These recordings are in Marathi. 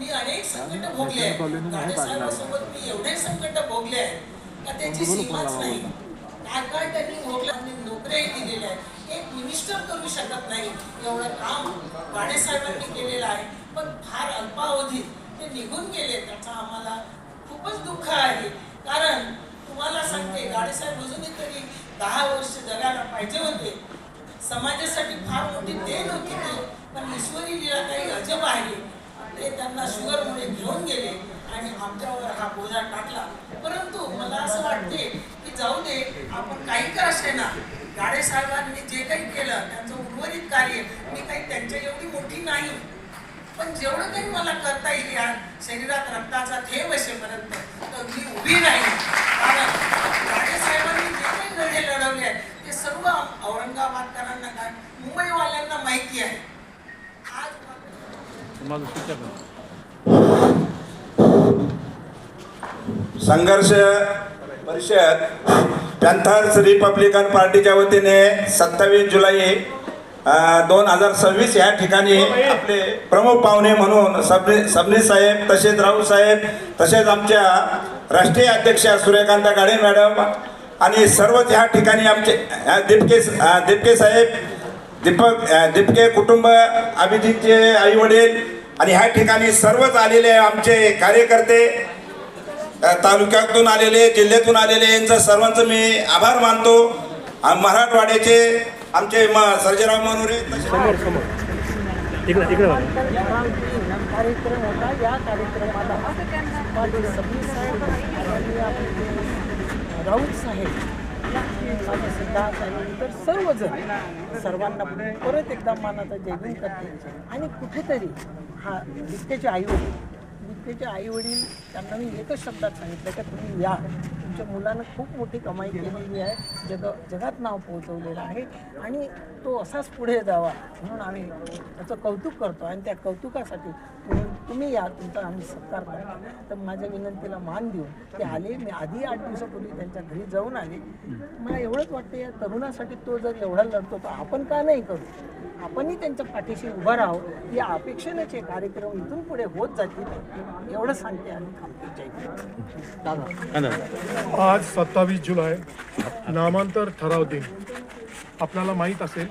मी अनेक संकट भोगले आहेत. गाडेसाहेबांसोबत मी एवढे संकट भोगले आहेत का त्याची सीमाच नाही. काय काय त्यांनी भोगलं आणि नोकऱ्याही दिलेल्या आहेत. एक मिनिस्टर करू शकत नाही एवढं काम गाडेसाहेबांनी केलेलं आहे. पण फार अल्पावधीत ते निघून गेले, त्याचा आम्हाला खूपच दुःख आहे. कारण तुम्हाला सांगते, गाडेसाहेब अजूनही तरी 10 वर्ष जगायला पाहिजे होते. समाजासाठी फार मोठी देण होती ते, पण ईश्वरी लीला काही अजब आहे. ते त्यांना शुगरमुळे घेऊन गेले आणि आमच्यावर हा बोजा टाकला. परंतु मला असं वाटते की जाऊ दे, आपण काही का असेना, गाडेसाहेबांनी जे काही केलं त्यांचं उर्वरित कार्य, मी काही त्यांच्या एवढी मोठी नाही, पण जेवढं काही मला करता येईल या शरीरात रक्ताचा थेंब असेपर्यंत तर मी उभी नाही. कारण गाडेसाहेबांनी जे काही लढे लढवले आहेत ते सर्व औरंगाबादकरांना काय मुंबईवाल्यांना माहिती आहे. आज संघर्ष परिषद पॅन्थर्स रिपब्लिकन पार्टीच्या वतीने 27 जुलै 2026 या ठिकाणी आपले प्रमुख पाहुणे म्हणून सबनीस साहेब, तसेच राऊत साहेब, तसेच आमच्या राष्ट्रीय अध्यक्षा सूर्यकांता गाडे मॅडम आणि सर्वच ह्या ठिकाणी आमचे दीपके साहेब, दीपके कुटुंब, अभिजितचे आई वडील आणि ह्या ठिकाणी सर्वच आलेले आमचे कार्यकर्ते, तालुक्यातून आलेले, जिल्ह्यातून आलेले, यांचं सर्वांचं मी आभार मानतो. मराठवाड्याचे आमचे सर्जेराव मनोरे कार्यक्रम होता. या कार्यक्रमाला राऊत साहेब, माझे सिद्धार्थ आणि इतर सर्वजण सर्वांना परत एकदा मानाचा जयगुण करते. आणि कुठेतरी हा दीप्तेचे आईवडील त्यांना मी एकच शब्दात सांगितलं की तुम्ही या, तुमच्या मुलानं खूप मोठी कमाई केलेली आहे, जगात नाव पोहोचवलेलं आहे आणि तो असाच पुढे जावा म्हणून आम्ही त्याचं कौतुक करतो. आणि त्या कौतुकासाठी तुम्ही या, तुमचा आम्ही सत्कार करतो. तर माझ्या विनंतीला मान देऊन ते आले. मी आधी 8 दिवसापूर्वी त्यांच्या घरी जाऊन आले. मला एवढंच वाटतं, या तरुणासाठी तो जर एवढा लढतो तर आपण का नाही करू, आपणही त्यांच्या पाठीशी उभं राहू. या अपेक्षेनेच हे कार्यक्रम इथून पुढे होत जातील एवढं सांगते आणि थांबते. जय. आज 27 जुलै नामांतर ठराव दिन. आपल्याला माहीत असेल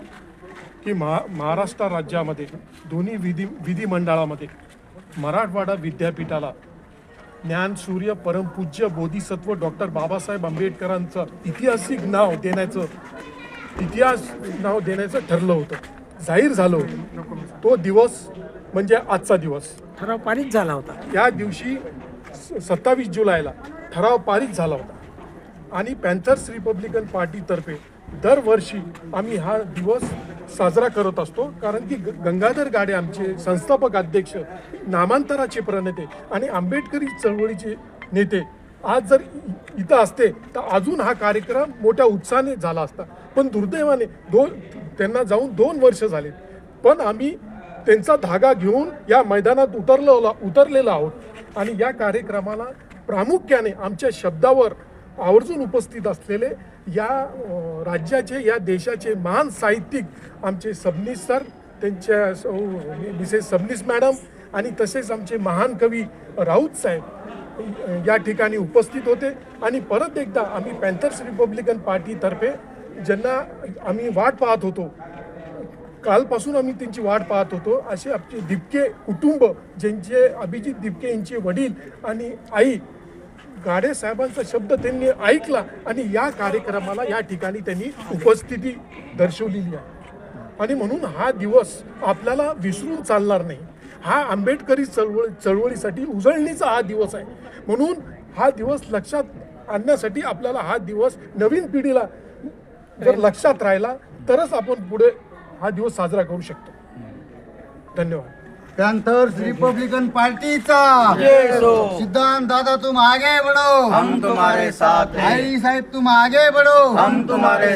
की महाराष्ट्र राज्यामध्ये दोन्ही विधिमंडळामध्ये मराठवाडा विद्यापीठाला ज्ञानसूर्य परमपूज्य बोधिसत्व डॉक्टर बाबासाहेब आंबेडकरांचं ऐतिहासिक नाव देण्याचं ठरलं होतं, जाहीर झालं होतं. तो दिवस म्हणजे आजचा दिवस. ठराव पारित झाला होता. या दिवशी 27 जुलैला ठराव पारित झाला होता आणि पॅन्थर्स रिपब्लिकन पार्टीतर्फे दरवर्षी आम्ही हा दिवस साजरा करत असतो. कारण की गंगाधर गाडे आमचे संस्थापक अध्यक्ष, नामांतराचे प्रणेते आणि आंबेडकरी चळवळीचे नेते आज जर इथं असते तर अजून हा कार्यक्रम मोठ्या उत्साहाने झाला असता. पण दुर्दैवाने त्यांना जाऊन 2 वर्ष झाले. पण आम्ही त्यांचा धागा घेऊन या मैदानात उतरलेलो आहोत आणि या कार्यक्रमाला प्रामुख्याने आमच्या शब्दावर आवर्जून उपस्थित असलेले या राज्याचे, या देशाचे महान साहित्यिक आमचे सबनीस सर, त्यांच्या मिसेस सबनीस मॅडम आणि तसेच आमचे महान कवी राऊत साहेब या ठिकाणी उपस्थित होते. आणि परत एकदा आम्ही पॅन्थर्स रिपब्लिकन पार्टीतर्फे ज्यांना आम्ही वाट पाहत होतो, कालपासून आम्ही त्यांची वाट पाहत होतो, असे आमचे दीपके कुटुंब, ज्यांचे अभिजित दीपके यांचे वडील आणि आई, गाडे साहेबांचा शब्द त्यांनी ऐकला आणि या कार्यक्रमाला या ठिकाणी त्यांनी उपस्थिती दर्शवलेली आहे. आणि म्हणून हा दिवस आपल्याला विसरून चालणार नाही. हा आंबेडकरी चळवळीसाठी उजळणीचा हा दिवस आहे. म्हणून हा दिवस लक्षात आणण्यासाठी आपल्याला हा दिवस नवीन पिढीला जर लक्षात राहिला तरच आपण पुढे हा दिवस साजरा करू शकतो. धन्यवाद. पैंथर्स रिपब्लिकन पार्टीचा सिद्धांत दादा तुम आगे बढ़ो, हम तुम्हारे साथ हैं। आई साहेब तुम आगे बढ़ो, हम तुम्हारे